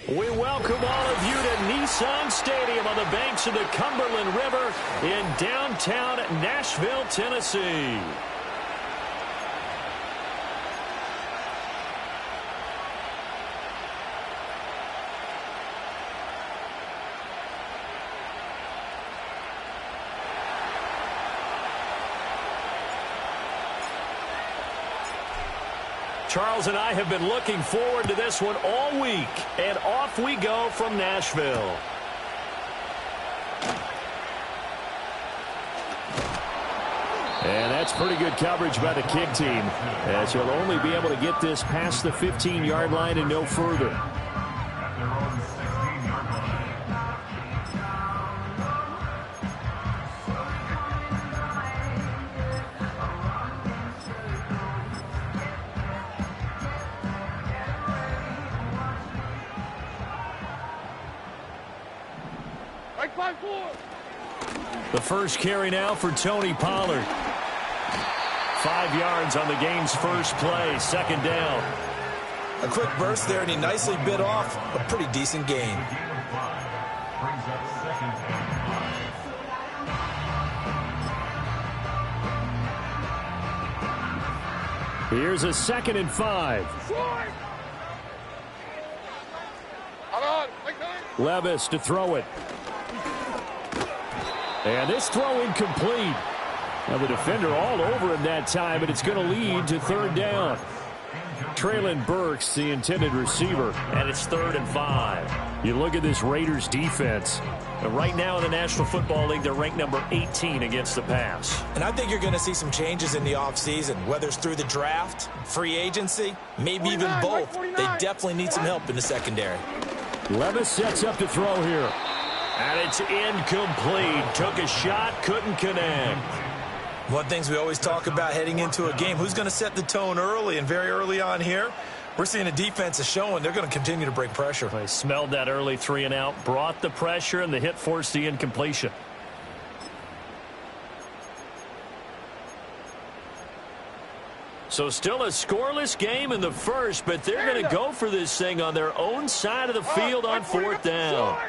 We welcome all of you to Nissan Stadium on the banks of the Cumberland River in downtown Nashville, Tennessee. Charles and I have been looking forward to this one all week, and off we go from Nashville. And that's pretty good coverage by the kick team, as he'll only be able to get this past the 15-yard line and no further. The first carry now for Tony Pollard. 5 yards on the game's first play, second down. A quick burst there, and he nicely bit off a pretty decent gain. Here's a 2nd and 5. Levis to throw it. And this throw incomplete. Now the defender all over him that time, and it's going to lead to 3rd down. Traylon Burks, the intended receiver, and it's 3rd and 5. You look at this Raiders defense. Right now in the National Football League, they're ranked number 18 against the pass. And I think you're going to see some changes in the offseason, whether it's through the draft, free agency, maybe even both. They definitely need some help in the secondary. Levis sets up to throw here. And it's incomplete. Took a shot, couldn't connect. One of the things we always talk about heading into a game, who's going to set the tone early, and very early on here, we're seeing a defense is showing they're going to continue to break pressure. They smelled that early 3 and out, brought the pressure, and the hit forced the incompletion. So still a scoreless game in the first, but they're going to go for this thing on their own side of the field on 4th down.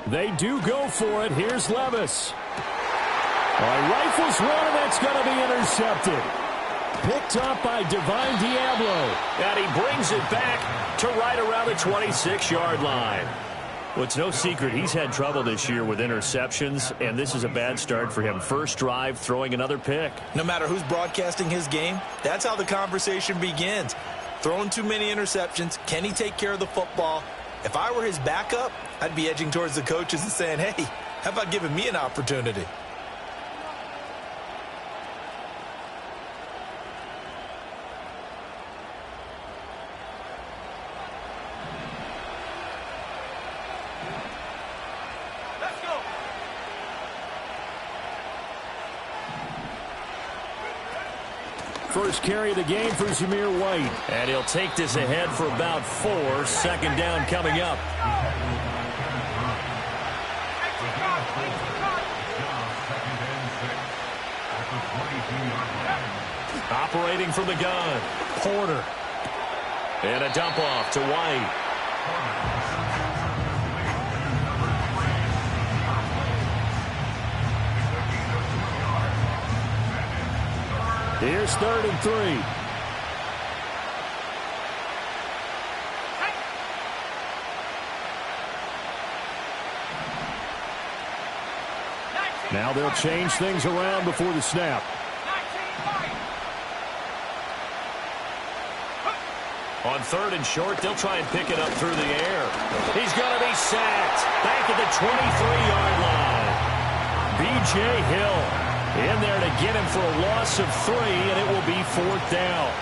They do go for it. Here's Levis. Rifles one, and that's going to be intercepted. Picked up by Divine Diablo. And he brings it back to right around the 26-yard line. Well, it's no secret he's had trouble this year with interceptions, and this is a bad start for him. First drive, throwing another pick. No matter who's broadcasting his game, that's how the conversation begins. Throwing too many interceptions. Can he take care of the football? If I were his backup, I'd be edging towards the coaches and saying, hey, how about giving me an opportunity? Let's go. First carry of the game for Zamir White. And he'll take this ahead for about 4. 2nd down coming up. Operating from the gun, Porter. And a dump off to White. Here's 3rd and 3. Now they'll change things around before the snap. On 3rd and short, they'll try and pick it up through the air. He's going to be sacked back at the 23-yard line. B.J. Hill in there to get him for a loss of 3, and it will be 4th down.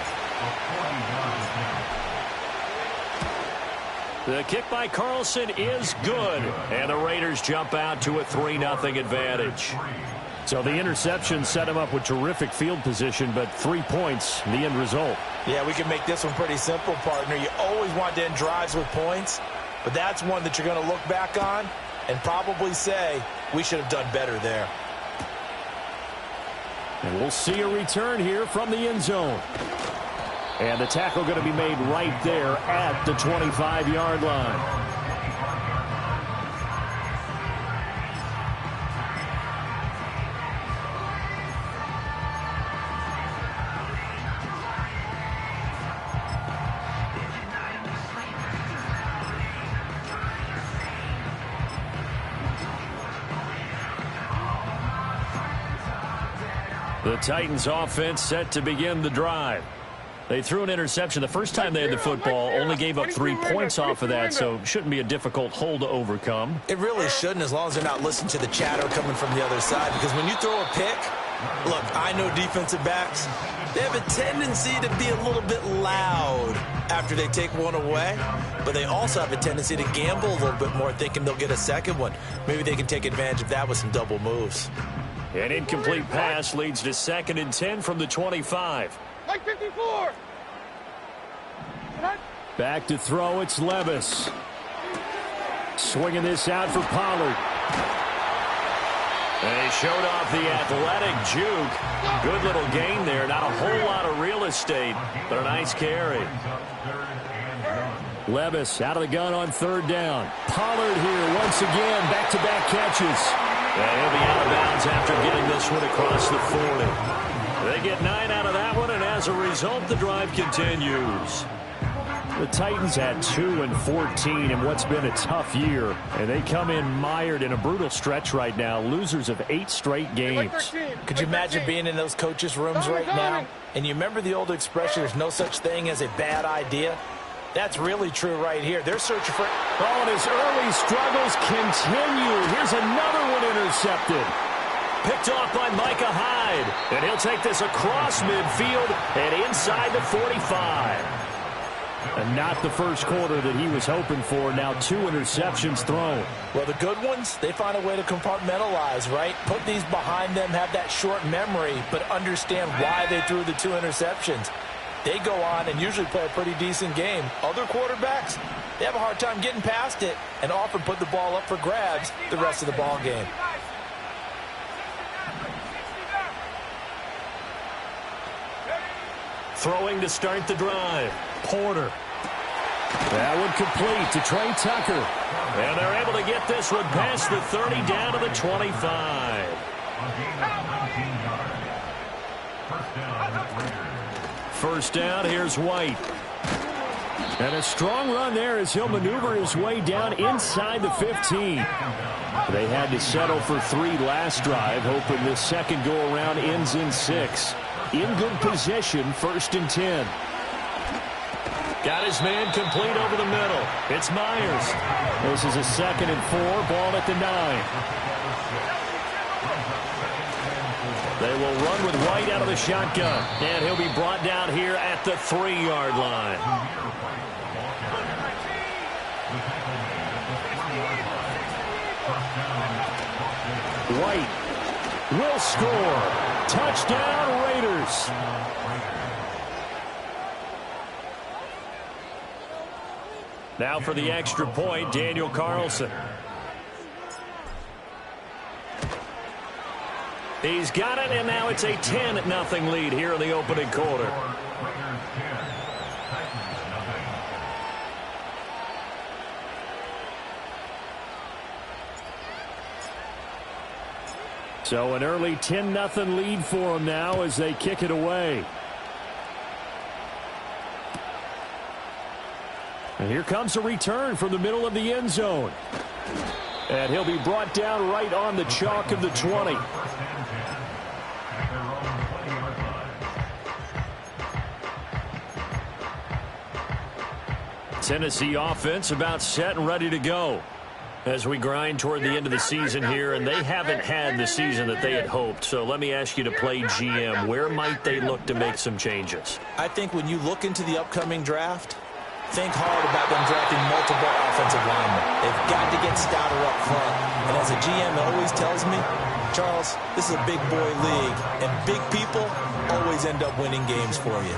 The kick by Carlson is good, and the Raiders jump out to a 3-0 advantage. So the interception set him up with terrific field position, but 3 points, the end result. Yeah, we can make this one pretty simple, partner. You always want to end drives with points, but that's one that you're going to look back on and probably say, we should have done better there. And we'll see a return here from the end zone. And the tackle going to be made right there at the 25-yard line. The Titans offense set to begin the drive. They threw an interception the first time they had the football, only gave up 3 points off of that, so shouldn't be a difficult hole to overcome. It really shouldn't, as long as they're not listening to the chatter coming from the other side, because when you throw a pick, look, I know defensive backs, they have a tendency to be a little bit loud after they take one away, but they also have a tendency to gamble a little bit more, thinking they'll get a second one. Maybe they can take advantage of that with some double moves. An incomplete pass leads to 2nd and 10 from the 25. Like 54. Back to throw, it's Levis. Swinging this out for Pollard. And he showed off the athletic juke. Good little gain there. Not a whole lot of real estate, but a nice carry. Levis out of the gun on 3rd down. Pollard here once again, back-to-back catches. And he'll be out of bounds after getting this one across the 40. They get 9 out of that one, and as a result, the drive continues. The Titans had 2 and 14 in what's been a tough year, and they come in mired in a brutal stretch right now, losers of 8 straight games. Could you imagine being in those coaches' rooms right now? And you remember the old expression, there's no such thing as a bad idea? That's really true right here. They're searching for... Oh, and his early struggles continue. Here's another one intercepted. Picked off by Micah Hyde. And he'll take this across midfield and inside the 45. And not the first quarter that he was hoping for. Now 2 interceptions thrown. Well, the good ones, they find a way to compartmentalize, right? Put these behind them, have that short memory, but understand why they threw the 2 interceptions. They go on and usually play a pretty decent game. Other quarterbacks, they have a hard time getting past it and often put the ball up for grabs the rest of the ball game. Throwing to start the drive. Porter. That one complete to Trey Tucker. And they're able to get this one past the 30 down to the 25. First down, here's White. And a strong run there as he'll maneuver his way down inside the 15. They had to settle for 3 last drive, hoping this second go-around ends in 6. In good position, 1st and 10. Got his man complete over the middle. It's Myers. This is a 2nd and 4, ball at the 9. They will run with White out of the shotgun. And he'll be brought down here at the 3-yard line. White will score. Touchdown, Raiders. Now for the extra point, Daniel Carlson. He's got it, and now it's a 10-0 lead here in the opening quarter. So an early 10-0 lead for them now as they kick it away. And here comes a return from the middle of the end zone. And he'll be brought down right on the chalk of the 20. Tennessee offense about set and ready to go as we grind toward the end of the season here, and they haven't had the season that they had hoped. So let me ask you to play GM. Where might they look to make some changes? I think when you look into the upcoming draft, think hard about them drafting multiple offensive linemen. They've got to get stouter up front. And as a GM always tells me, Charles, this is a big boy league, and big people always end up winning games for you.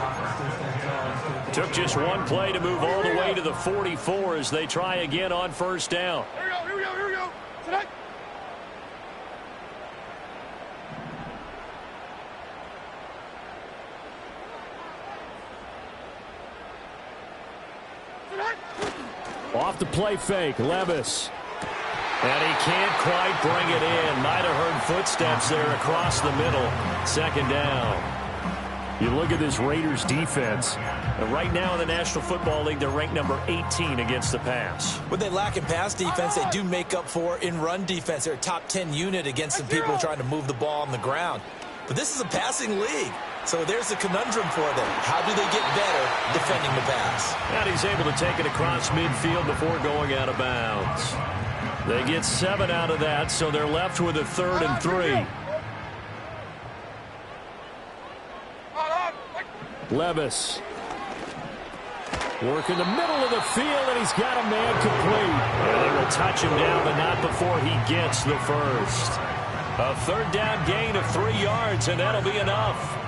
Took just one play to move all the way to the 44 as they try again on 1st down. Here we go. Off the play fake, Levis. And he can't quite bring it in. Might have heard footsteps there across the middle. Second down. You look at this Raiders defense. And right now in the National Football League, they're ranked number 18 against the pass. What they lack in pass defense, they do make up for in run defense. They're a top 10 unit against some people trying to move the ball on the ground. But this is a passing league. So there's a conundrum for them. How do they get better defending the pass? And he's able to take it across midfield before going out of bounds. They get 7 out of that, so they're left with a 3rd and 3. Levis. Work in the middle of the field, and he's got a man complete. And they will touch him down, but not before he gets the first. A 3rd down gain of 3 yards, and that'll be enough.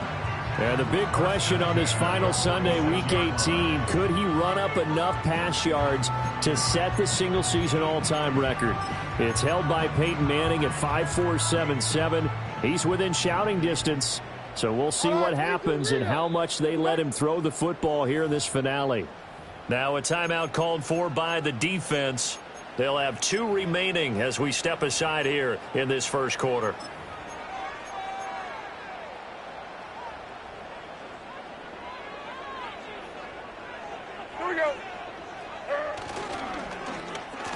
And the big question on this final Sunday, Week 18, could he run up enough pass yards to set the single-season all-time record? It's held by Peyton Manning at 5.477. He's within shouting distance, so we'll see what happens and how much they let him throw the football here in this finale. Now a timeout called for by the defense. They'll have 2 remaining as we step aside here in this first quarter.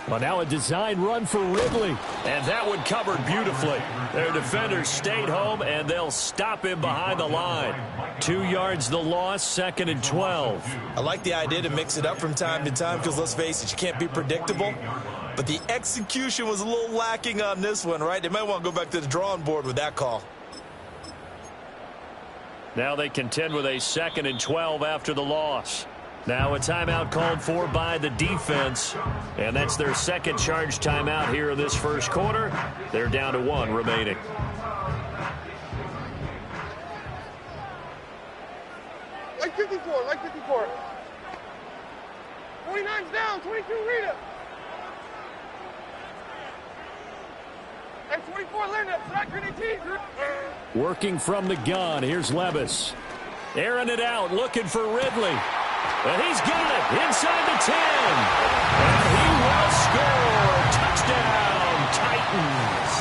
Well, now a design run for Ridley. And that one covered beautifully. Their defenders stayed home, and they'll stop him behind the line. 2 yards the loss, 2nd and 12. I like the idea to mix it up from time to time because, let's face it, you can't be predictable. But the execution was a little lacking on this one, right? They might want to go back to the drawing board with that call. Now they contend with a 2nd and 12 after the loss. Now a timeout called for by the defense, and that's their 2nd charge timeout here in this first quarter. They're down to 1 remaining. Like 54, like 54. 29's down, 22 Rita. And 24 Linda, track 18. Working from the gun, here's Levis. Airing it out, looking for Ridley. And he's got it inside the 10. And he will score. Touchdown, Titans.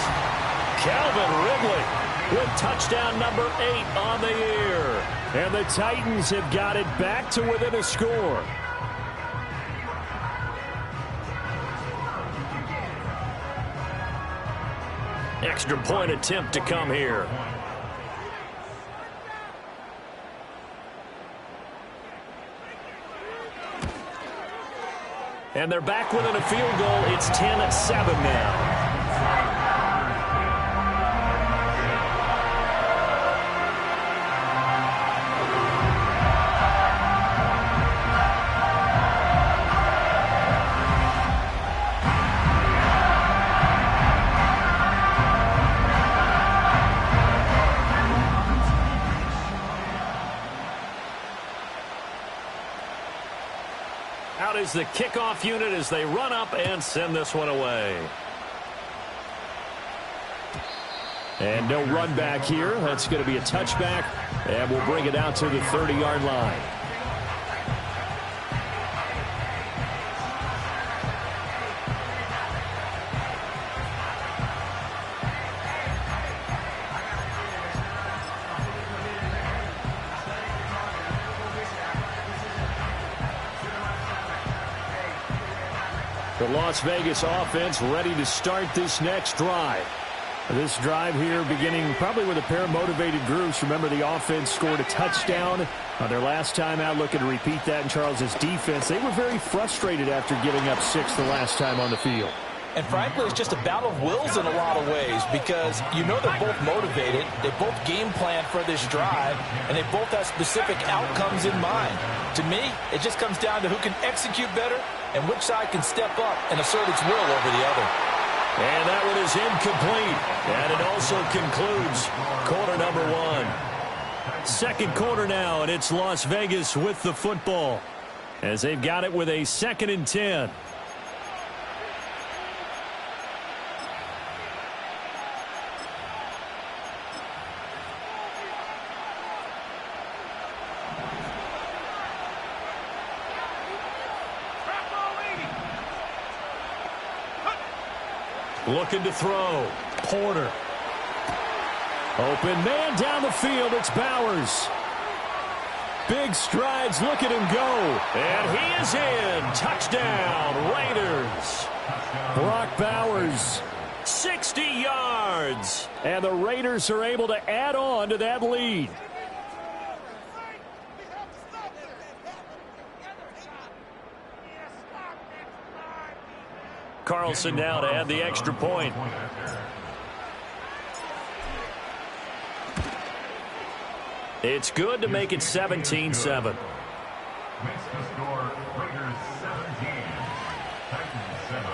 Calvin Ridley with touchdown number 8 on the year. And the Titans have got it back to within a score. Extra point attempt to come here. And they're back within a field goal. It's 10-7 now. Out is the kickoff unit as they run up and send this one away. And no run back here. That's going to be a touchback, and we'll bring it out to the 30-yard line. The Las Vegas offense ready to start this next drive. This drive here beginning probably with a pair of motivated groups. Remember, the offense scored a touchdown on their last time out. Looking to repeat that in Charles's defense. They were very frustrated after giving up 6 the last time on the field. And frankly, it's just a battle of wills in a lot of ways because you know they're both motivated, they both game plan for this drive, and they both have specific outcomes in mind. To me, it just comes down to who can execute better and which side can step up and assert its will over the other. And that one is incomplete. And it also concludes quarter number 1. Second quarter now, and it's Las Vegas with the football as they've got it with a 2nd and 10. Looking to throw. Porter. Open man down the field. It's Bowers. Big strides. Look at him go. And he is in. Touchdown, Raiders. Brock Bowers, 60 yards. And the Raiders are able to add on to that lead. Carlson now to add the extra point. It's good to make it 17-7. Makes the score Raiders 17, Titans 7.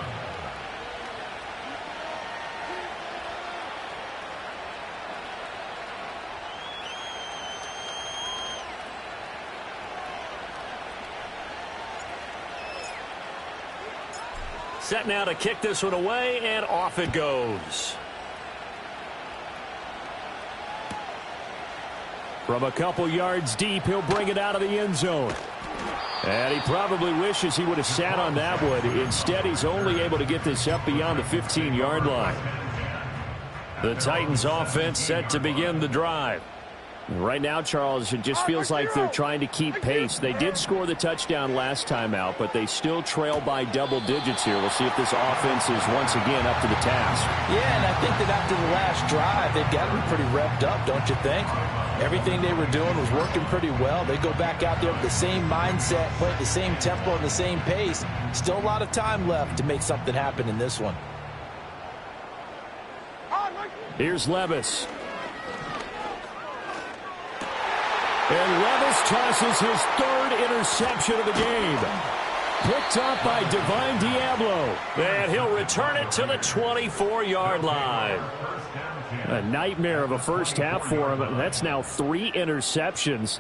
Set now to kick this one away, and off it goes. From a couple yards deep, he'll bring it out of the end zone. And he probably wishes he would have sat on that one. Instead, he's only able to get this up beyond the 15-yard line. The Titans offense set to begin the drive. Right now, Charles, it just feels like they're trying to keep pace. They did score the touchdown last time out, but they still trail by double digits here. We'll see if this offense is once again up to the task. Yeah, and I think that after the last drive, they've got to be pretty revved up, don't you think? Everything they were doing was working pretty well. They go back out there with the same mindset, play at the same tempo and the same pace. Still a lot of time left to make something happen in this one. Here's Levis. And Levis tosses his third interception of the game. Picked up by Divine Diablo. And he'll return it to the 24-yard line. A nightmare of a first half for him. That's now 3 interceptions.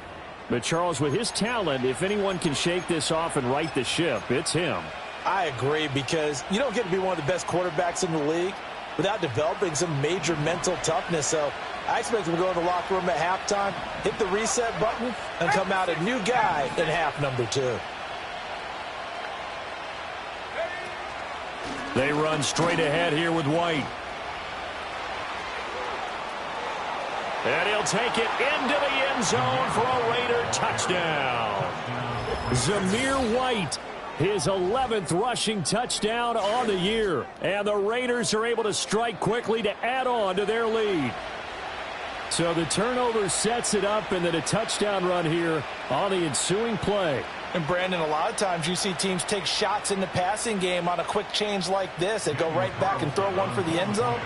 But, Charles, with his talent, if anyone can shake this off and right the ship, it's him. I agree, because you don't get to be one of the best quarterbacks in the league without developing some major mental toughness. So I expect him to go in the locker room at halftime, hit the reset button, and come out a new guy in half number 2. They run straight ahead here with White. And he'll take it into the end zone for a Raider touchdown. Zamir White, his 11th rushing touchdown on the year. And the Raiders are able to strike quickly to add on to their lead. So the turnover sets it up, and then a touchdown run here on the ensuing play. And, Brandon, a lot of times you see teams take shots in the passing game on a quick change like this. They go right back and throw one for the end zone.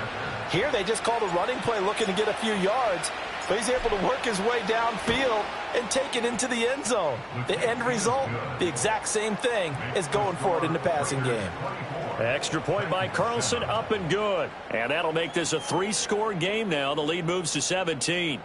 Here they just called a running play looking to get a few yards, but he's able to work his way downfield and take it into the end zone. The end result, the exact same thing as going for it in the passing game. Extra point by Carlson, up and good. And that'll make this a 3-score game now. The lead moves to 17.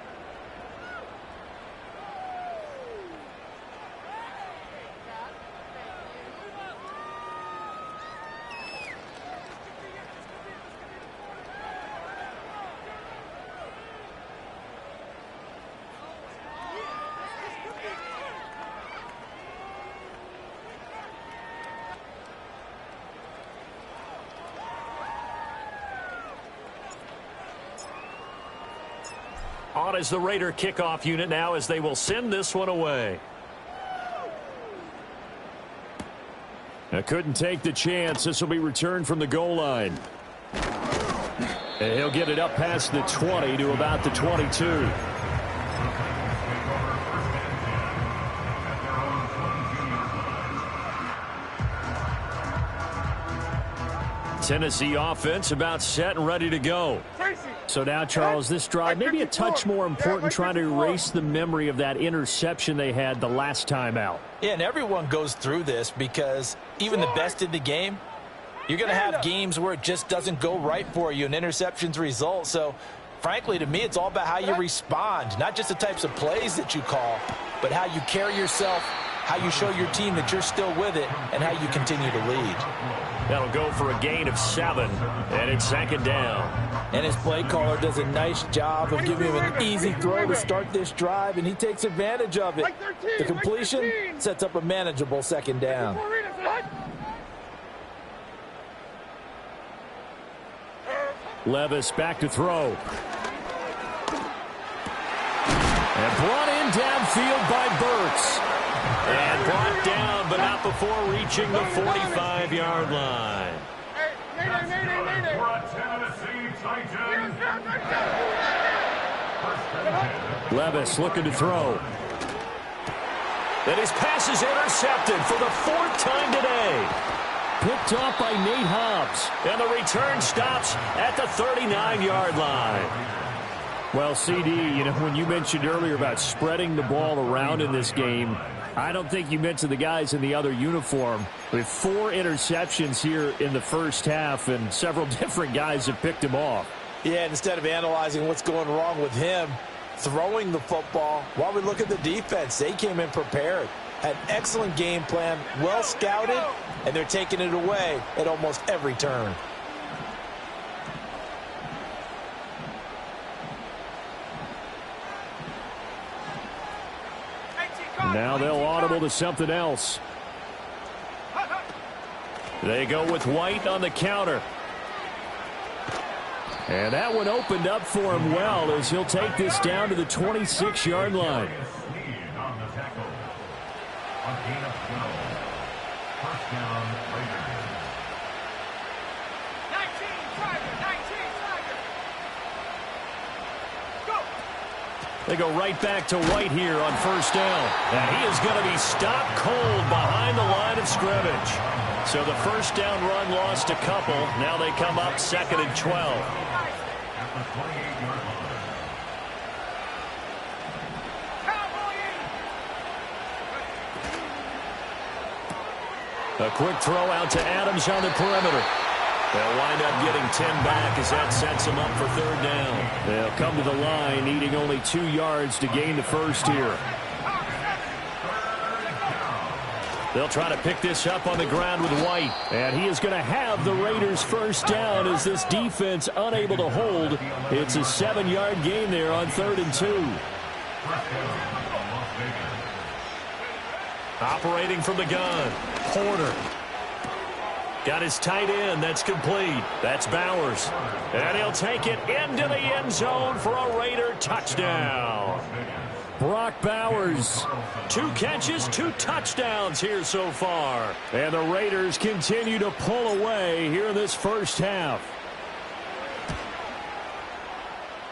On is the Raider kickoff unit now, as they will send this one away. Now couldn't take the chance. This will be returned from the goal line. And he'll get it up past the 20 to about the 22. Tennessee offense about set and ready to go. So now, Charles, this drive maybe a touch more important, trying to erase the memory of that interception they had the last time out. Yeah, and everyone goes through this, because even the best in the game, you're going to have games where it just doesn't go right for you, and interceptions result. So, frankly, to me, it's all about how you respond, not just the types of plays that you call, but how you carry yourself, how you show your team that you're still with it, and how you continue to lead. That'll go for a gain of 7, and it's 2nd down. And his play caller does a nice job of giving him an easy throw to start this drive, and he takes advantage of it. The completion sets up a manageable 2nd down. Levis back to throw. And brought in downfield by Burks. And brought down, but not before reaching the 45-yard line. Levis looking to throw. And his pass is intercepted for the 4th time today. Picked off by Nate Hobbs. And the return stops at the 39-yard line. Well, CD, you know, when you mentioned earlier about spreading the ball around in this game, I don't think you mentioned the guys in the other uniform. With 4 interceptions here in the first half, and several different guys have picked him off. Yeah, instead of analyzing what's going wrong with him, throwing the football, while we look at the defense, they came in prepared. Had an excellent game plan, well scouted, and they're taking it away at almost every turn. Now they'll audible to something else. They go with White on the counter. And that one opened up for him well as he'll take this down to the 26-yard line. They go right back to White here on first down. And he is going to be stopped cold behind the line of scrimmage. So the first down run lost a couple. Now they come up 2nd and 12. A quick throw out to Adams on the perimeter. They'll wind up getting 10 back as that sets them up for 3rd down. They'll come to the line needing only 2 yards to gain the first here. They'll try to pick this up on the ground with White. And he is going to have the Raiders first down as this defense unable to hold. It's a 7-yard gain there on 3rd and 2. Operating from the gun, Porter. Got his tight end. That's complete. That's Bowers. And he'll take it into the end zone for a Raider touchdown. Brock Bowers, 2 catches, 2 touchdowns here so far. And the Raiders continue to pull away here in this first half.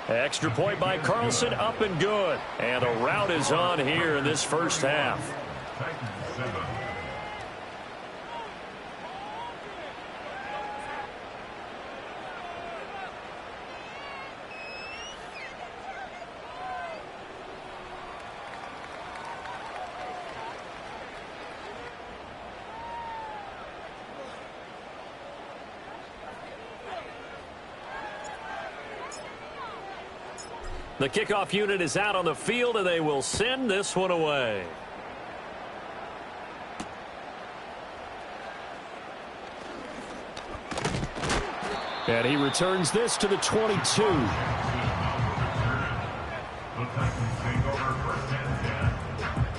Extra point by Carlson, up and good. And a rout is on here in this first half. The kickoff unit is out on the field, and they will send this one away. And he returns this to the 22. The Titans take over 1st and 10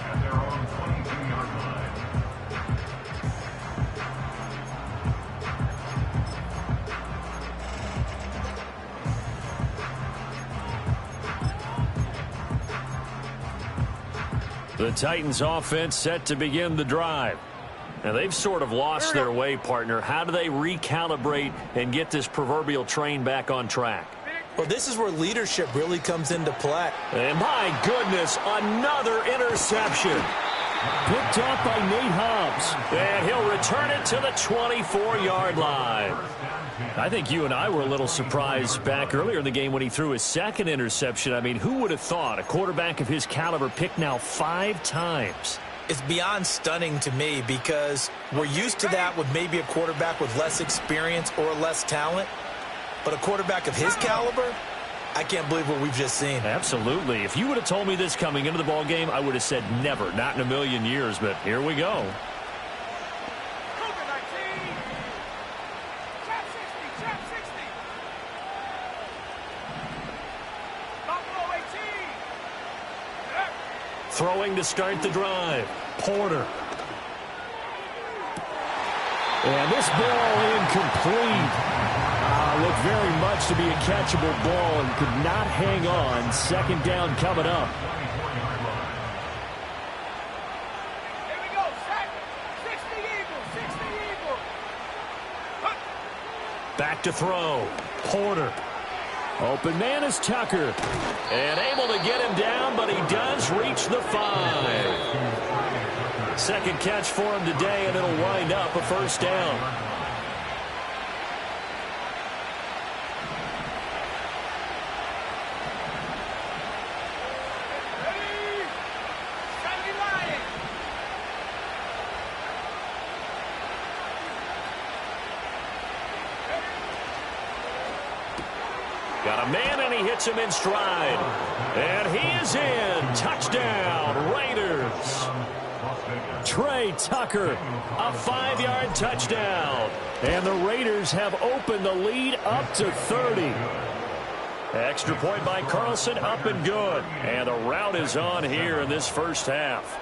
at their own 22-yard line. The Titans offense set to begin the drive. Now they've sort of lost their way, partner. How do they recalibrate and get this proverbial train back on track? Well, this is where leadership really comes into play. And my goodness, another interception. Picked off by Nate Hobbs. And he'll return it to the 24-yard line. I think you and I were a little surprised back earlier in the game when he threw his 2nd interception. I mean, who would have thought a quarterback of his caliber picked now 5 times? It's beyond stunning to me because we're used to that with maybe a quarterback with less experience or less talent. But a quarterback of his caliber, I can't believe what we've just seen. Absolutely. If you would have told me this coming into the ball game, I would have said never, not in a million years. But here we go. Throwing to start the drive. Porter. And this ball incomplete. Looked very much to be a catchable ball and could not hang on. Second down coming up. Here we go. Second. 60 Eagles. 60 Eagles. Back to throw. Porter. Open man is Tucker. And able to get him down, but he does reach the 5. Second catch for him today, and it'll wind up a first down. Got a man, and he hits him in stride. And he is in. Touchdown, Raiders. Trey Tucker, a 5-yard touchdown. And the Raiders have opened the lead up to 30. Extra point by Carlson, up and good. And the route is on here in this first half.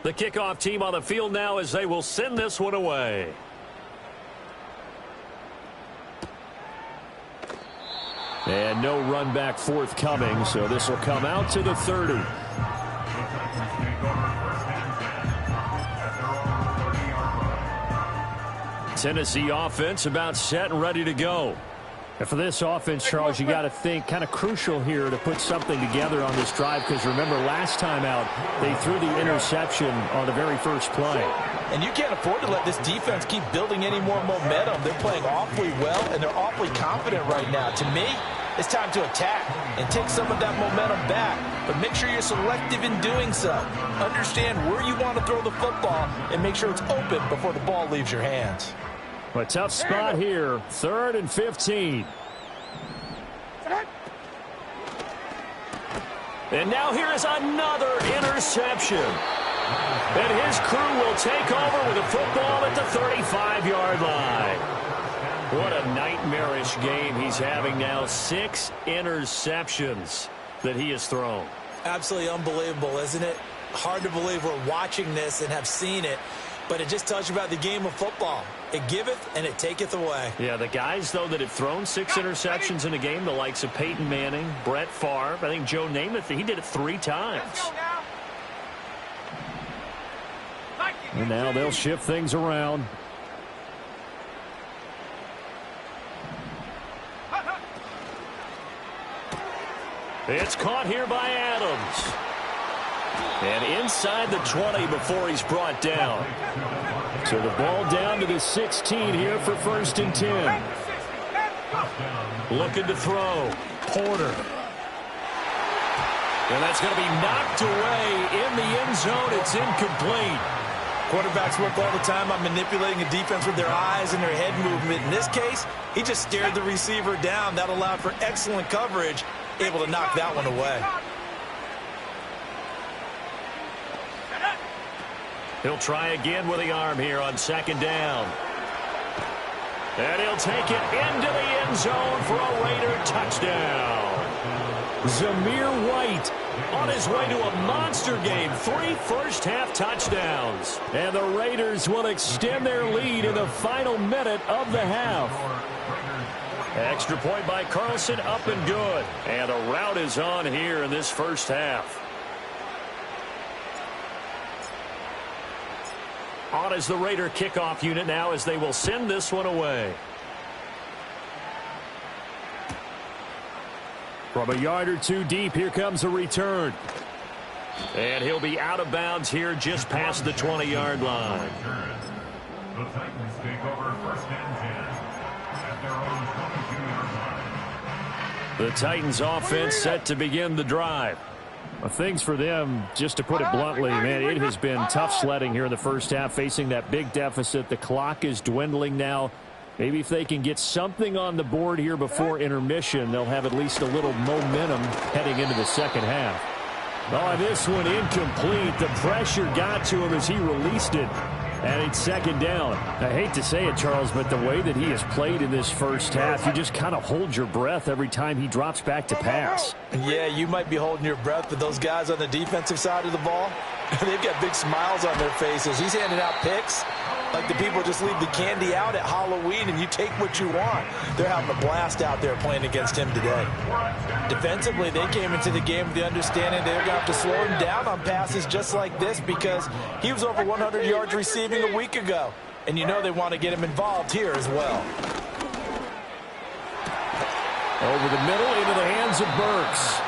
The kickoff team on the field now as they will send this one away. And no run back forthcoming, so this will come out to the 30. Tennessee offense about set and ready to go. And for this offense, Charles, you got to think kind of crucial here to put something together on this drive, because remember last time out they threw the interception on the very first play. And you can't afford to let this defense keep building any more momentum. They're playing awfully well, and they're awfully confident right now. To me, it's time to attack and take some of that momentum back, but make sure you're selective in doing so. Understand where you want to throw the football and make sure it's open before the ball leaves your hands. A tough spot here, 3rd and 15. And now here is another interception. And his crew will take over with the football at the 35-yard line. What a nightmarish game he's having now. 6 interceptions that he has thrown. Absolutely unbelievable, isn't it? Hard to believe we're watching this and have seen it, but it just tells you about the game of football. It giveth and it taketh away. Yeah, the guys, though, that have thrown 6 interceptions in a game, the likes of Peyton Manning, Brett Favre, I think Joe Namath, he did it 3 times. And now they'll shift things around. It's caught here by Adams. And inside the 20 before he's brought down. So the ball down to the 16 here for 1st and 10. Looking to throw. Porter. And that's going to be knocked away in the end zone. It's incomplete. Quarterbacks work all the time on manipulating a defense with their eyes and their head movement. In this case, he just stared the receiver down. That allowed for excellent coverage, able to knock that one away. He'll try again with the arm here on 2nd down. And he'll take it into the end zone for a Raider touchdown. Zamir White on his way to a monster game. 3 first-half touchdowns. And the Raiders will extend their lead in the final minute of the half. Extra point by Carlson, up and good. And the route is on here in this first half. On is the Raider kickoff unit now as they will send this one away. From a yard or 2 deep, here comes a return. And he'll be out of bounds here just past the 20-yard line. The Titans take over 1st and 10 at their own 22-yard line. The Titans offense set to begin the drive. Well, things for them, just to put it bluntly, man, it has been tough sledding here in the first half, facing that big deficit. The clock is dwindling now. Maybe if they can get something on the board here before intermission, they'll have at least a little momentum heading into the second half. Oh, this one incomplete. The pressure got to him as he released it. And it's second down. I hate to say it, Charles, but the way that he has played in this first half, you just kind of hold your breath every time he drops back to pass. Yeah, you might be holding your breath, but those guys on the defensive side of the ball, they've got big smiles on their faces. He's handing out picks like the people just leave the candy out at Halloween and you take what you want. They're having a blast out there playing against him today. Defensively, they came into the game with the understanding they're going to have to slow him down on passes just like this because he was over 100 yards receiving a week ago. And you know they want to get him involved here as well. Over the middle into the hands of Burks.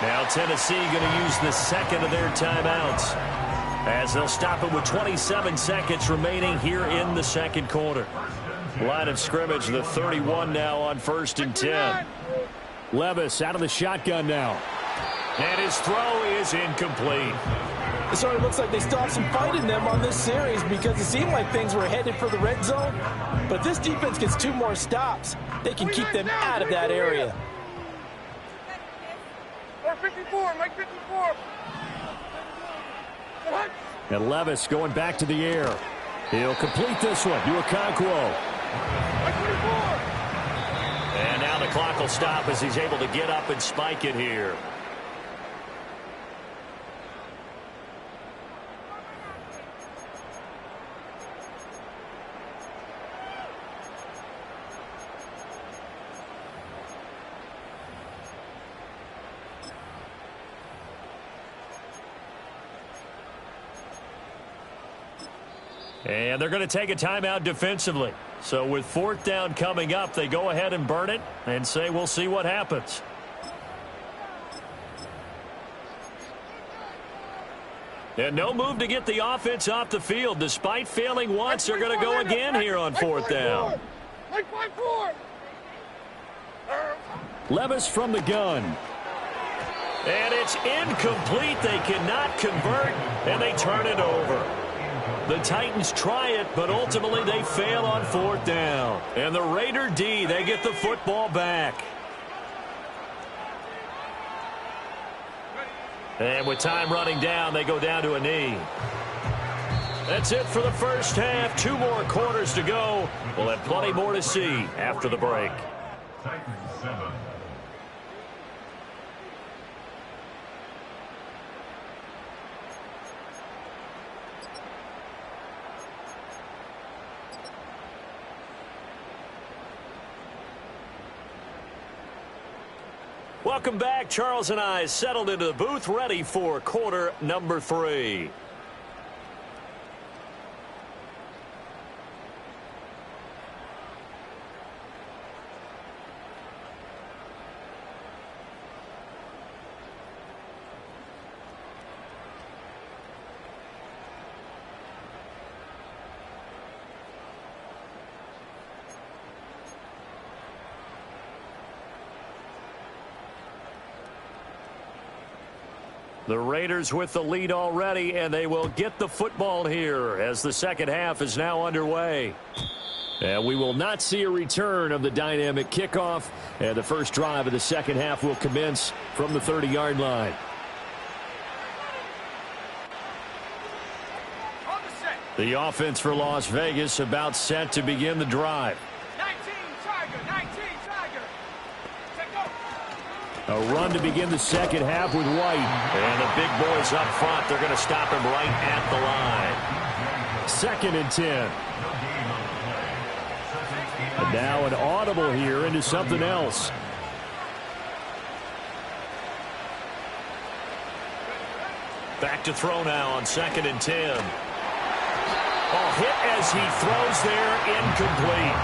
Now Tennessee going to use the second of their timeouts as they'll stop it with 27 seconds remaining here in the second quarter. Line of scrimmage, the 31 now on 1st and 10. Levis out of the shotgun now. And his throw is incomplete. It sort of looks like they still have some fight in them on this series because it seemed like things were headed for the red zone. But if this defense gets 2 more stops, they can keep them out of that area. 54, Mike 54. And Levis going back to the air. He'll complete this one to Okonkwo. And now the clock will stop as he's able to get up and spike it here. And they're going to take a timeout defensively. So with 4th down coming up, they go ahead and burn it and say we'll see what happens. And no move to get the offense off the field. Despite failing once, they're going to go again here on 4th down. Levis from the gun. And it's incomplete. They cannot convert, and they turn it over. The Titans try it, but ultimately they fail on 4th down. And the Raider D, they get the football back. And with time running down, they go down to a knee. That's it for the first half. 2 more quarters to go. We'll have plenty more to see after the break. Titans 7. Welcome back. Charles and I settled into the booth, ready for quarter number 3. The Raiders with the lead already, and they will get the football here as the second half is now underway. And we will not see a return of the dynamic kickoff, and the first drive of the second half will commence from the 30-yard line. The offense for Las Vegas about set to begin the drive. 19 Tiger, 19 Tiger. Take go. A run to begin the second half with White. And the big boys up front, they're going to stop him right at the line. 2nd and 10. And now an audible here into something else. Back to throw now on 2nd and 10. Oh, hit as he throws there, incomplete.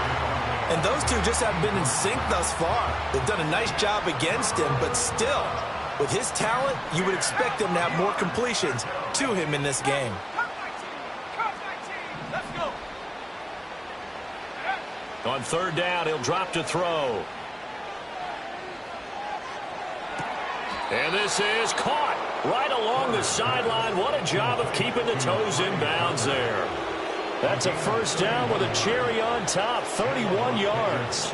And those two just haven't been in sync thus far. They've done a nice job against him, but still, with his talent, you would expect them to have more completions to him in this game. Cut 19. Let's go. On 3rd down, he'll drop to throw. And this is caught right along the sideline. What a job of keeping the toes in bounds there. That's a first down with a cherry on top, 31 yards.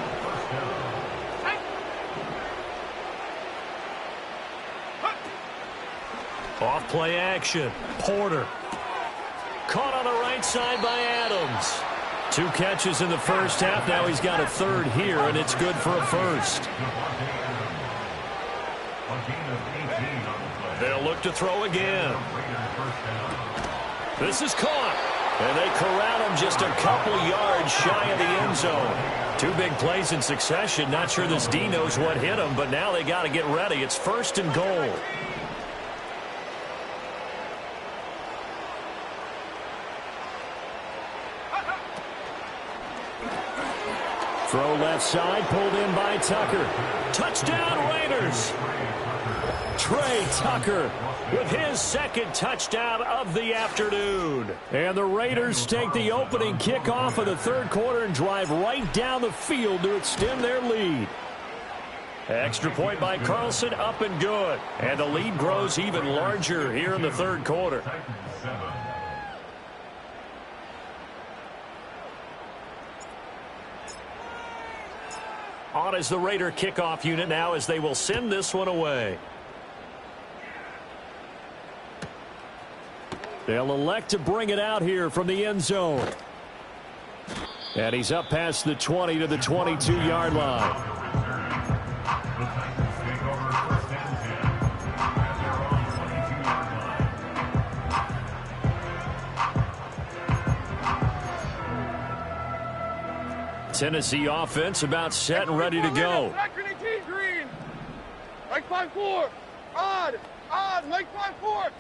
Off play action. Porter. Caught on the right right side by Adams. 2 catches in the first half. Now he's got a third here, and it's good for a first. They'll look to throw again. This is caught. And they corral him just a couple yards shy of the end zone. 2 big plays in succession. Not sure this D knows what hit him, but now they got to get ready. It's 1st and goal. Throw left side, pulled in by Tucker. Touchdown, Raiders! Trey Tucker with his second touchdown of the afternoon. And the Raiders take the opening kickoff of the third quarter and drive right down the field to extend their lead. Extra point by Carlson, up and good. And the lead grows even larger here in the third quarter. On is the Raider kickoff unit now as they will send this one away. They'll elect to bring it out here from the end zone. And he's up past the 20 to the 22-yard line. Tennessee offense about set and ready to go. Green. Mike 5-4. Odd. Mike 5-4.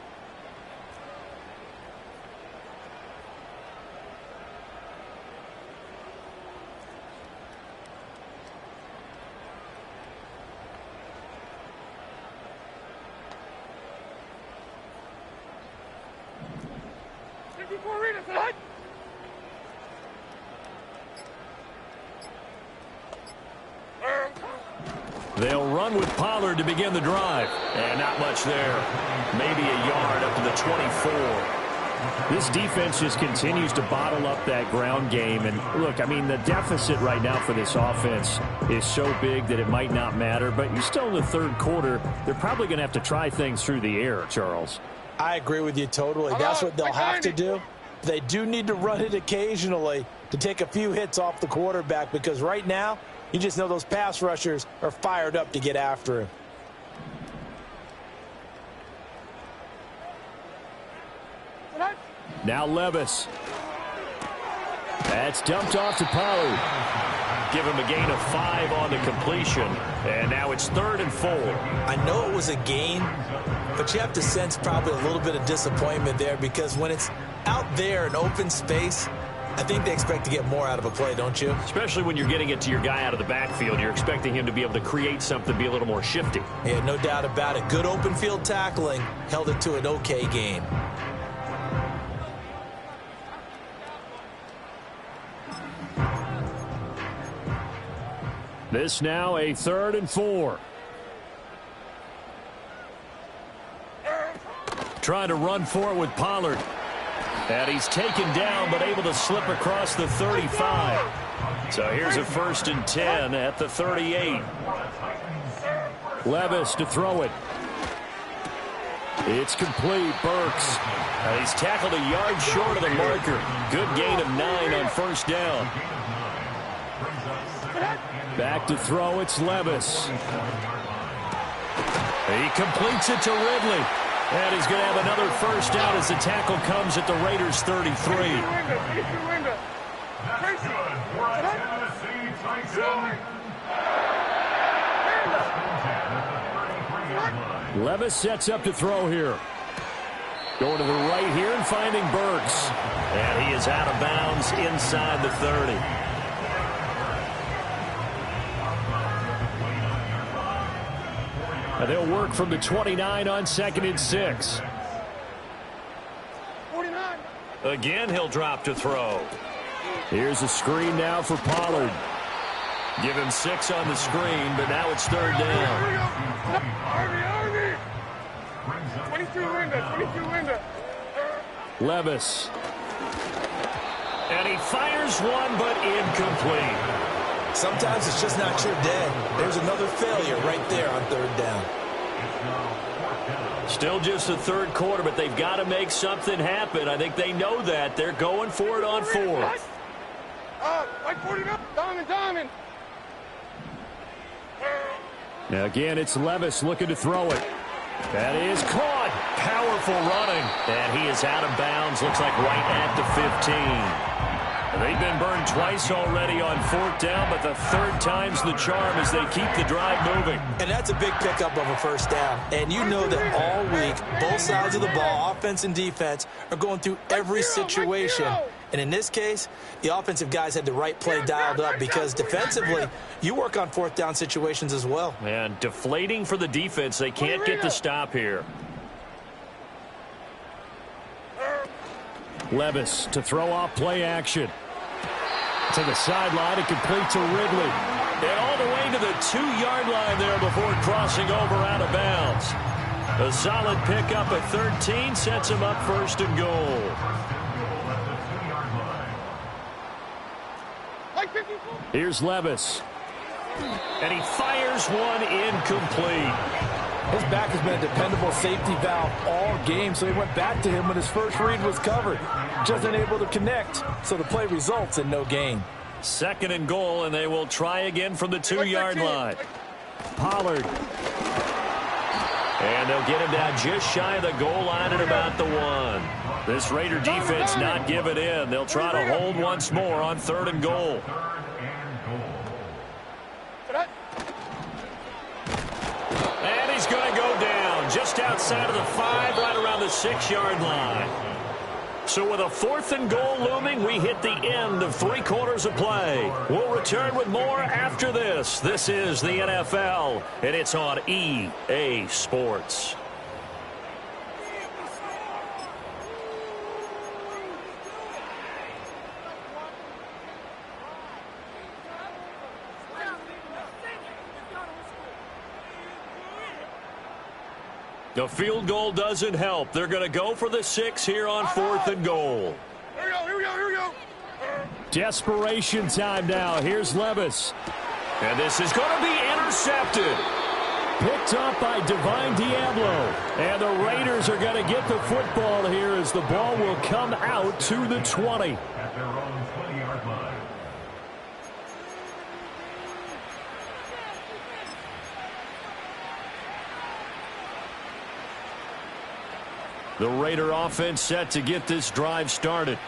They'll run with Pollard to begin the drive. And not much there. Maybe a yard up to the 24. This defense just continues to bottle up that ground game. And look, I mean, the deficit right now for this offense is so big that it might not matter. But you're still in the third quarter. They're probably going to have to try things through the air, Charles. I agree with you totally. That's what they'll have to do. They do need to run it occasionally to take a few hits off the quarterback, because right now, you just know those pass rushers are fired up to get after him. Now Levis. That's dumped off to Pollard. Give him a gain of 5 on the completion. And now it's 3rd and 4. I know it was a gain, but you have to sense probably a little bit of disappointment there, because when it's out there in open space, I think they expect to get more out of a play, don't you? Especially when you're getting it to your guy out of the backfield. You're expecting him to be able to create something, be a little more shifty. Yeah, no doubt about it. Good open field tackling held it to an okay gain. This now a 3rd and 4. Trying to run for it with Pollard. And he's taken down, but able to slip across the 35. So here's a 1st and 10 at the 38. Levis to throw it. It's complete. Burks. And he's tackled a yard short of the marker. Good gain of 9 on 1st down. Back to throw. It's Levis. He completes it to Ridley. And he's going to have another 1st down as the tackle comes at the Raiders' 33. Levis sets up to throw here. Going to the right here and finding Burks. And he is out of bounds inside the 30. And they'll work from the 29 on 2nd and 6. 49. Again, he'll drop to throw. Here's a screen now for Pollard. Give him 6 on the screen, but now it's 3rd down. Army. 22 window. Levis. And he fires one, but incomplete. Sometimes it's just not your day. There's another failure right there on 3rd down. It's now 4th down. Still just the third quarter, but they've got to make something happen. I think they know that. They're going for it on fourth. Like 40 diamond. Now again, it's Levis looking to throw it. That is caught. Powerful running. And he is out of bounds. Looks like right at the 15. They've been burned twice already on 4th down, but the third time's the charm as they keep the drive moving. And that's a big pickup of a first down. And you know that all week, both sides of the ball, offense and defense, are going through every situation. And in this case, the offensive guys had the right play dialed up because defensively, you work on 4th down situations as well. And deflating for the defense. They can't get the stop here. Levis to throw off play action. To the sideline and complete to Ridley. And all the way to the 2-yard line there before crossing over out of bounds. A solid pickup at 13 sets him up 1st and goal. Here's Levis. And he fires one incomplete. His back has been a dependable safety valve all game, so he went back to him when his first read was covered. Just unable to connect, so the play results in no gain. 2nd and goal, and they will try again from the 2-yard line. Pollard. And they'll get him down just shy of the goal line at about the 1. This Raider defense not giving in. They'll try to hold once more on 3rd and goal. And he's going to go down just outside of the 5, right around the 6-yard line. So with a 4th and goal looming, we hit the end of 3 quarters of play. We'll return with more after this. This is the NFL, and it's on EA Sports. The field goal doesn't help. They're going to go for the 6 here on 4th and goal. Here we go. Desperation time now. Here's Levis. And this is going to be intercepted. Picked up by Divine Diablo. And the Raiders are going to get the football here as the ball will come out to the 20. At their own 20-yard line. The Raider offense set to get this drive started.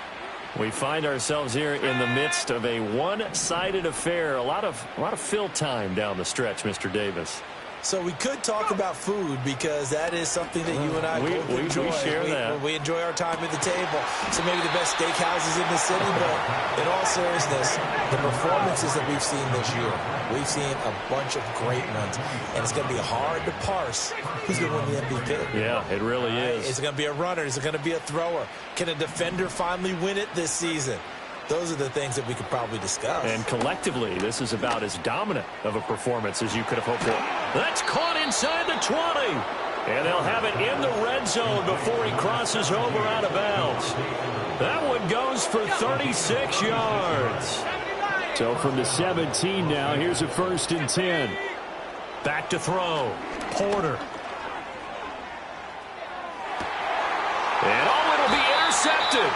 We find ourselves here in the midst of a one-sided affair. A lot of fill time down the stretch, Mr. Davis. So we could talk about food because that is something that you and I both enjoy. We share that. We enjoy our time at the table. So maybe the best steakhouses in the city, but in all seriousness, the performances that we've seen this year, we've seen a bunch of great ones, and it's going to be hard to parse who's going to win the MVP. Yeah, it really is. Is it going to be a runner? Is it going to be a thrower? Can a defender finally win it this season? Those are the things that we could probably discuss. And collectively, this is about as dominant of a performance as you could have hoped for. That's caught inside the 20. And they'll have it in the red zone before he crosses over out of bounds. That one goes for 36 yards. So from the 17 now, here's a 1st and 10. Back to throw. Porter. And it'll be intercepted.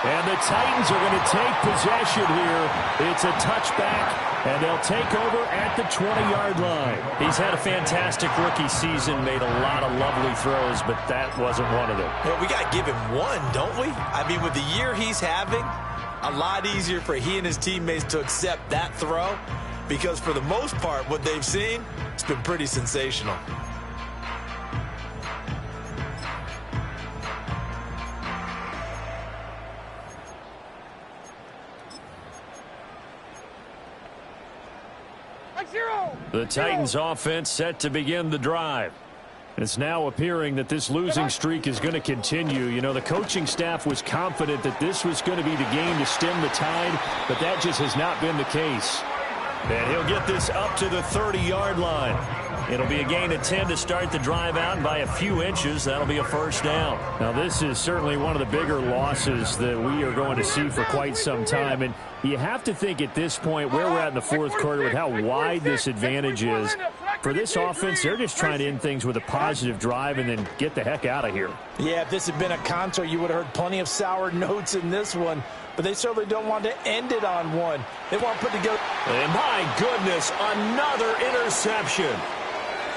And the Titans are going to take possession here. It's a touchback, and they'll take over at the 20-yard line. He's had a fantastic rookie season, made a lot of lovely throws, but that wasn't one of them. Well, we got to give him one, don't we? I mean, with the year he's having, a lot easier for he and his teammates to accept that throw because for the most part, what they've seen, it's been pretty sensational. The Titans offense set to begin the drive. It's now appearing that this losing streak is going to continue. You know, the coaching staff was confident that this was going to be the game to stem the tide, but that just has not been the case. And he'll get this up to the 30-yard line. It'll be a gain of 10 to start the drive out, and by a few inches, that'll be a 1st down. Now, this is certainly one of the bigger losses that we are going to see for quite some time. And you have to think at this point, where we're at in the 4th quarter with how wide this advantage is, For this offense, they're just trying to end things with a positive drive and then get the heck out of here. Yeah, if this had been a concert, you would have heard plenty of sour notes in this one. But they certainly don't want to end it on one. They want to put together. And my goodness, another interception.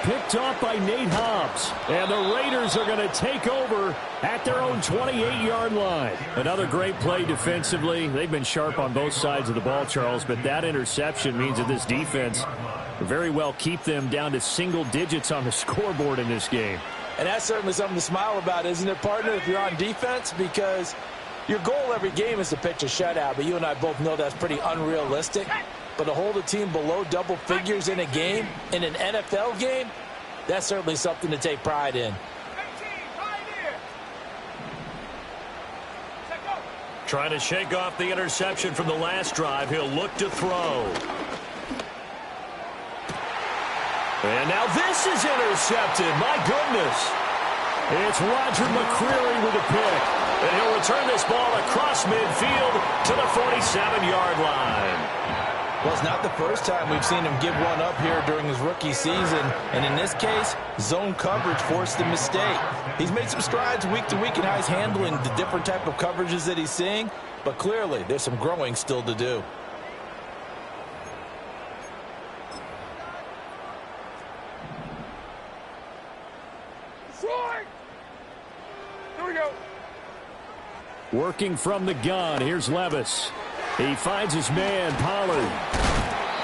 Picked off by Nate Hobbs. And the Raiders are going to take over at their own 28-yard line. Another great play defensively. They've been sharp on both sides of the ball, Charles, but that interception means that this defense will very well keep them down to single digits on the scoreboard in this game. And that's certainly something to smile about, isn't it, partner, if you're on defense? Because your goal every game is to pitch a shutout, but you and I both know that's pretty unrealistic. But to hold a team below double figures in a game, in an NFL game, that's certainly something to take pride in. Trying to shake off the interception from the last drive. He'll look to throw. And now this is intercepted. My goodness. It's Roger McCreary with a pick. And he'll return this ball across midfield to the 47-yard line. Well, it's not the first time we've seen him give one up here during his rookie season. And in this case, zone coverage forced the mistake. He's made some strides week to week in how he's handling the different type of coverages that he's seeing. But clearly, there's some growing still to do. Here we go. Working from the gun, here's Levis. He finds his man, Pollard.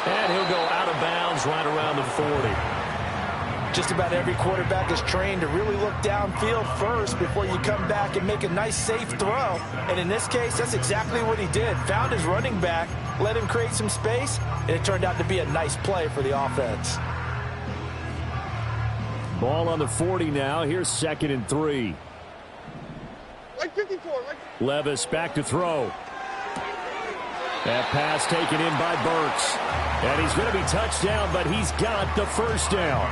And he'll go out of bounds right around the 40. Just about every quarterback is trained to really look downfield first before you come back and make a nice, safe throw. And in this case, that's exactly what he did. Found his running back, let him create some space, and it turned out to be a nice play for the offense. Ball on the 40 now. Here's 2nd and 3. Like 54. Levis back to throw. That pass taken in by Burks. And he's going to be touched down, but he's got the first down.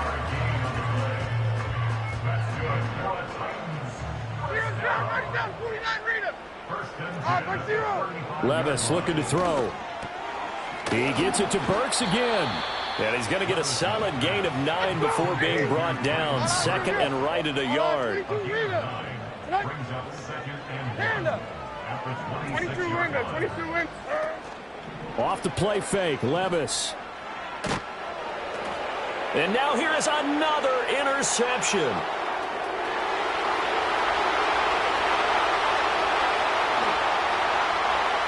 Levis looking to throw. He gets it to Burks again. And he's going to get a solid gain of 9 before being brought down. 2nd and right at a yard. 22 wins. Off the play fake, Levis. And now here is another interception.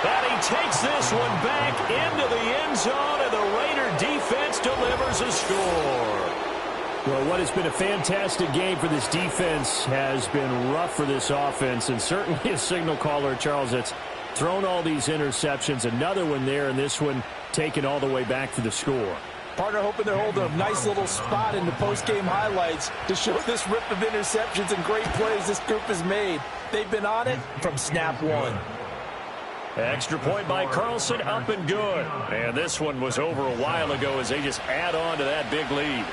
And he takes this one back into the end zone, and the Raider defense delivers a score. Well, what has been a fantastic game for this defense has been rough for this offense, and certainly a signal caller, Charles, that's thrown all these interceptions. Another one there, and this one taken all the way back for the score. Partner hoping they're holding a nice little spot in the post-game highlights to show this rip of interceptions and great plays this group has made. They've been on it from snap one. Extra point by Carlson, up and good. And this one was over a while ago as they just add on to that big lead.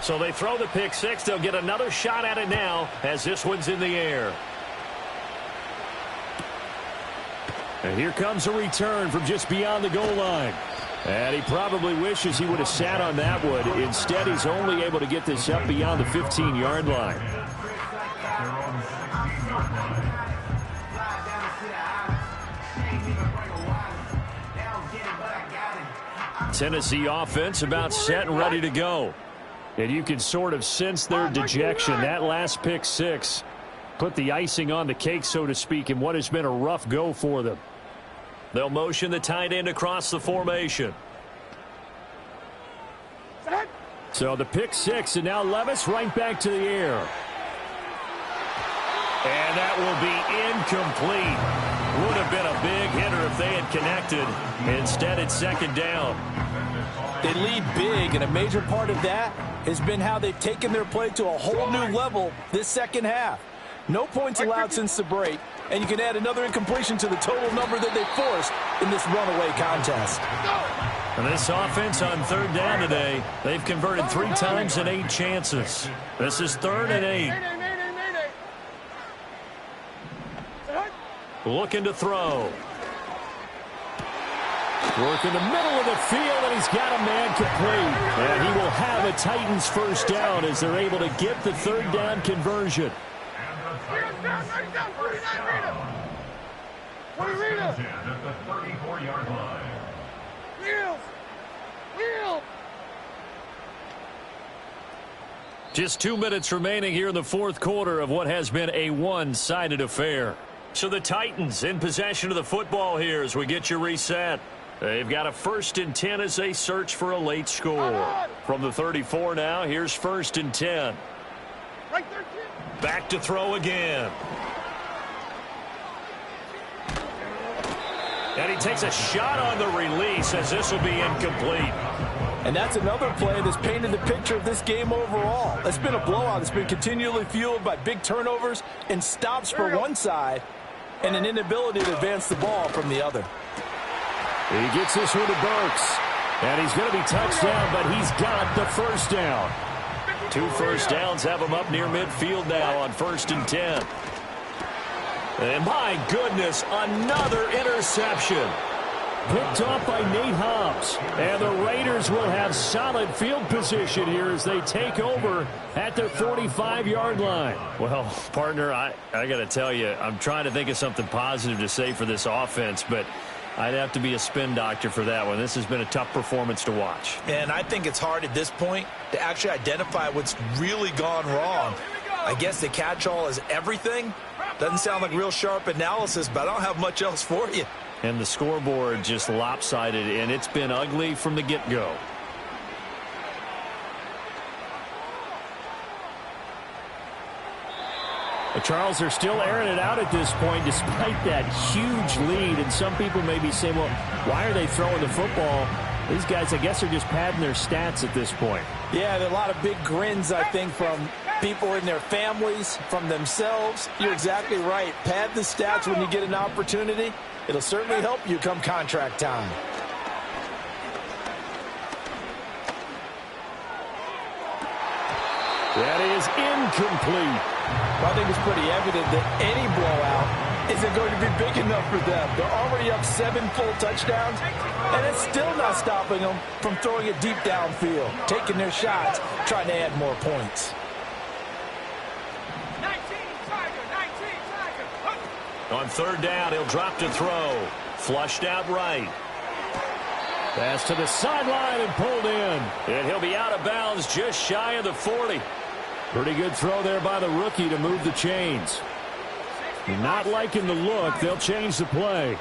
So they throw the pick six. They'll get another shot at it now as this one's in the air. And here comes a return from just beyond the goal line. And he probably wishes he would have sat on that one. Instead, he's only able to get this up beyond the 15-yard line. Tennessee offense about set and ready to go. And you can sort of sense their dejection. That last pick six put the icing on the cake, so to speak, in what has been a rough go for them. They'll motion the tight end across the formation. So the pick six, and now Levis right back to the air. And that will be incomplete. Would have been a big hitter if they had connected. Instead, it's 2nd down. They lead big, and a major part of that has been how they've taken their play to a whole new level this second half. No points allowed since the break, and you can add another incompletion to the total number that they forced in this runaway contest. And this offense on 3rd down today, they've converted 3 times in 8 chances. This is 3rd and 8. looking to throw. Work in the middle of the field, and he's got a man complete. And he will have a Titans first down as they're able to get the third down conversion. At the 34-yard line. Just 2 minutes remaining here in the fourth quarter of what has been a one-sided affair. So the Titans in possession of the football here as we get you reset. They've got a 1st and 10 as they search for a late score. From the 34 now, here's 1st and 10. Back to throw again. And he takes a shot on the release as this will be incomplete. And that's another play that's painted the picture of this game overall. It's been a blowout. It's been continually fueled by big turnovers and stops for one side and an inability to advance the ball from the other. He gets this one to Burks. And he's going to be touched down, but he's got the first down. 2 first downs have him up near midfield now on 1st and 10. And my goodness, another interception. Picked off by Nate Hobbs. And the Raiders will have solid field position here as they take over at their 45-yard line. Well, partner, I got to tell you, I'm trying to think of something positive to say for this offense, but I'd have to be a spin doctor for that one. This has been a tough performance to watch. And I think it's hard at this point to actually identify what's really gone wrong. I guess the catch-all is everything. Doesn't sound like real sharp analysis, but I don't have much else for you. And the scoreboard just lopsided, and it's been ugly from the get-go. The Charles are still airing it out at this point despite that huge lead. And some people may be saying, well, why are they throwing the football? These guys, I guess, are just padding their stats at this point. Yeah, there are a lot of big grins, I think, from people in their families, from themselves. You're exactly right. Pad the stats when you get an opportunity. It'll certainly help you come contract time. That is incomplete. Well, I think it's pretty evident that any blowout isn't going to be big enough for them. They're already up 7 full touchdowns, and it's still not stopping them from throwing it deep downfield, taking their shots, trying to add more points. 19, Tiger, 19, Tiger. On 3rd down, he'll drop to throw. Flushed out right. Pass to the sideline and pulled in. And he'll be out of bounds just shy of the 40. Pretty good throw there by the rookie to move the chains. Not liking the look. They'll change the play.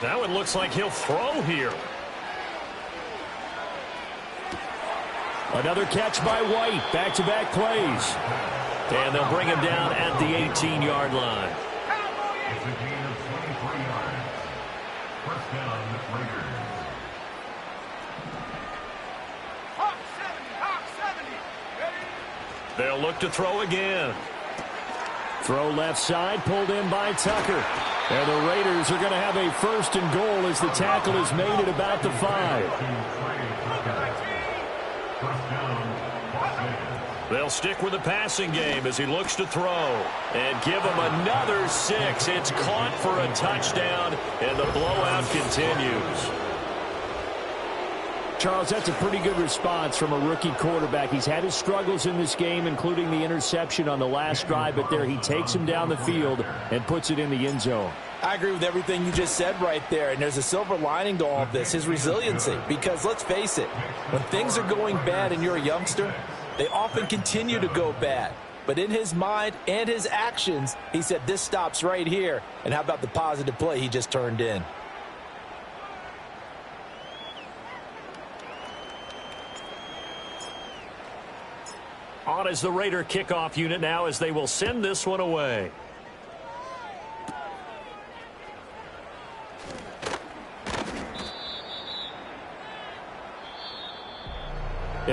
That one looks like he'll throw here. Another catch by White. Back-to-back plays. And they'll bring him down at the 18-yard line. It's a gain of 23 yards. First down, Raiders. Hawk 70. Ready? They'll look to throw again. Throw left side, pulled in by Tucker. And the Raiders are going to have a 1st and goal as the tackle is made at about the 5. They'll stick with the passing game as he looks to throw. And give him another 6. It's caught for a touchdown, and the blowout continues. Charles, that's a pretty good response from a rookie quarterback. He's had his struggles in this game, including the interception on the last drive, but there he takes him down the field and puts it in the end zone. I agree with everything you just said right there, and there's a silver lining to all of this, his resiliency. Because let's face it, when things are going bad and you're a youngster, they often continue to go bad. But in his mind and his actions, he said this stops right here. And how about the positive play he just turned in? On is the Raider kickoff unit now as they will send this one away.